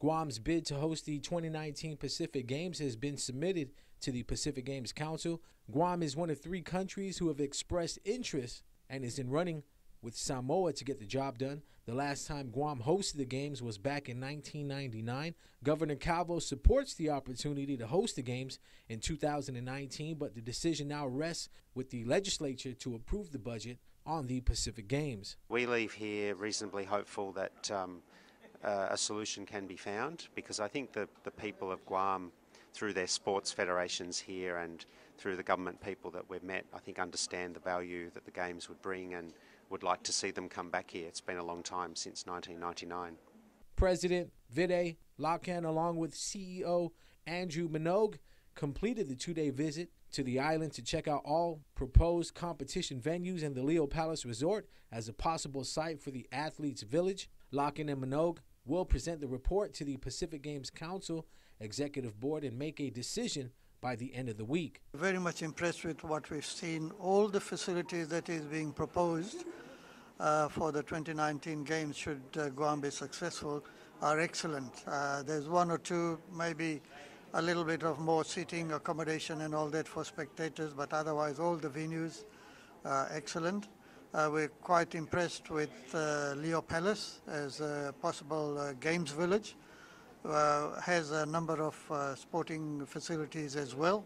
Guam's bid to host the 2019 Pacific Games has been submitted to the Pacific Games Council. Guam is one of 3 countries who have expressed interest and is in running with Samoa to get the job done. The last time Guam hosted the games was back in 1999. Governor Calvo supports the opportunity to host the games in 2019, but the decision now rests with the legislature to approve the budget on the Pacific Games. We leave here reasonably hopeful that a solution can be found, because I think the people of Guam, through their sports federations here and through the government people that we've met, I think understand the value that the games would bring and would like to see them come back here. It's been a long time, since 1999. President Vide Lakan, along with CEO Andrew Minogue, completed the 2-day visit to the island to check out all proposed competition venues and the Leo Palace Resort as a possible site for the Athletes Village. Lakan and Minogue will present the report to the Pacific Games Council Executive Board and make a decision by the end of the week. Very much impressed with what we've seen. All the facilities that is being proposed for the 2019 games, should Guam be successful, are excellent. There's 1 or 2, maybe a little bit of more seating, accommodation and all that for spectators, but otherwise all the venues are excellent. We're quite impressed with Leo Palace as a possible games village. Has a number of sporting facilities as well.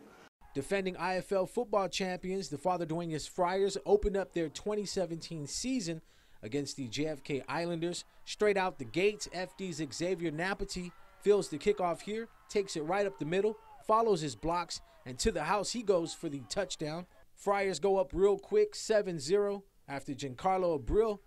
Defending IFL football champions, the Father Duenas Friars opened up their 2017 season against the JFK Islanders. Straight out the gates, FD's Xavier Napati fields the kickoff here, takes it right up the middle, follows his blocks, and to the house he goes for the touchdown. Friars go up real quick, 7-0, after Giancarlo Abril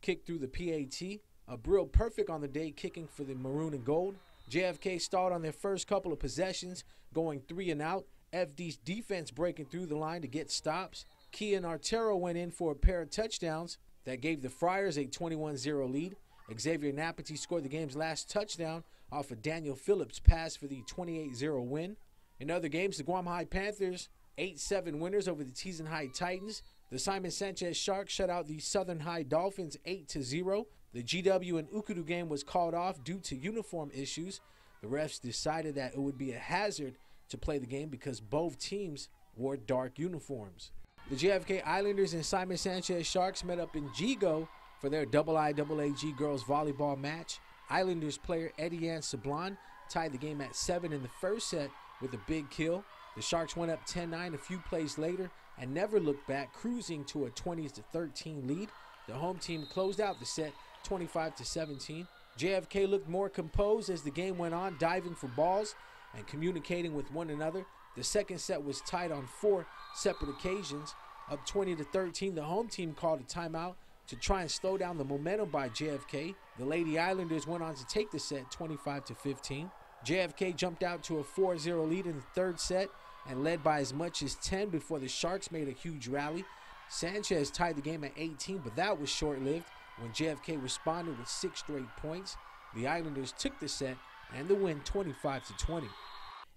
kicked through the PAT. Abril perfect on the day, kicking for the maroon and gold. JFK stalled on their first couple of possessions, going 3 and out. FD's defense breaking through the line to get stops. Kian Artero went in for a pair of touchdowns that gave the Friars a 21-0 lead. Xavier Napati scored the game's last touchdown off of Daniel Phillips' pass for the 28-0 win. In other games, the Guam High Panthers 8-7 winners over the Teasan High Titans. The Simon Sanchez Sharks shut out the Southern High Dolphins 8-0. The GW and Ukudu game was called off due to uniform issues. The refs decided that it would be a hazard to play the game because both teams wore dark uniforms. The JFK Islanders and Simon Sanchez Sharks met up in Gigo for their IIAAG girls volleyball match. Islanders player Eddie-Ann Sablon tied the game at 7 in the first set with a big kill. The Sharks went up 10-9 a few plays later and never looked back, cruising to a 20-13 lead. The home team closed out the set 25-17. JFK looked more composed as the game went on, diving for balls and communicating with one another. The second set was tied on 4 separate occasions. Up 20-13, the home team called a timeout to try and slow down the momentum by JFK. The Lady Islanders went on to take the set 25-15. JFK jumped out to a 4-0 lead in the third set and led by as much as 10 before the Sharks made a huge rally. Sanchez tied the game at 18, but that was short-lived when JFK responded with 6 straight points. The Islanders took the set and the win 25-20.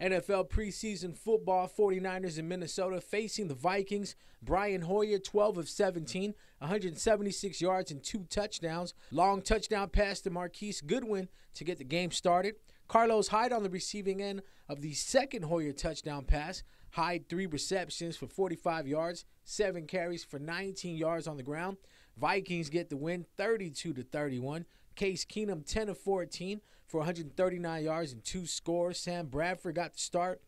NFL preseason football, 49ers in Minnesota facing the Vikings. Brian Hoyer, 12 of 17, 176 yards and 2 touchdowns. Long touchdown pass to Marquise Goodwin to get the game started. Carlos Hyde on the receiving end of the second Hoyer touchdown pass. Hyde 3 receptions for 45 yards, 7 carries for 19 yards on the ground. Vikings get the win 32-31. Case Keenum 10 of 14 for 139 yards and 2 scores. Sam Bradford got the start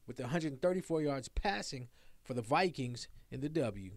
with 134 yards passing for the Vikings in the W.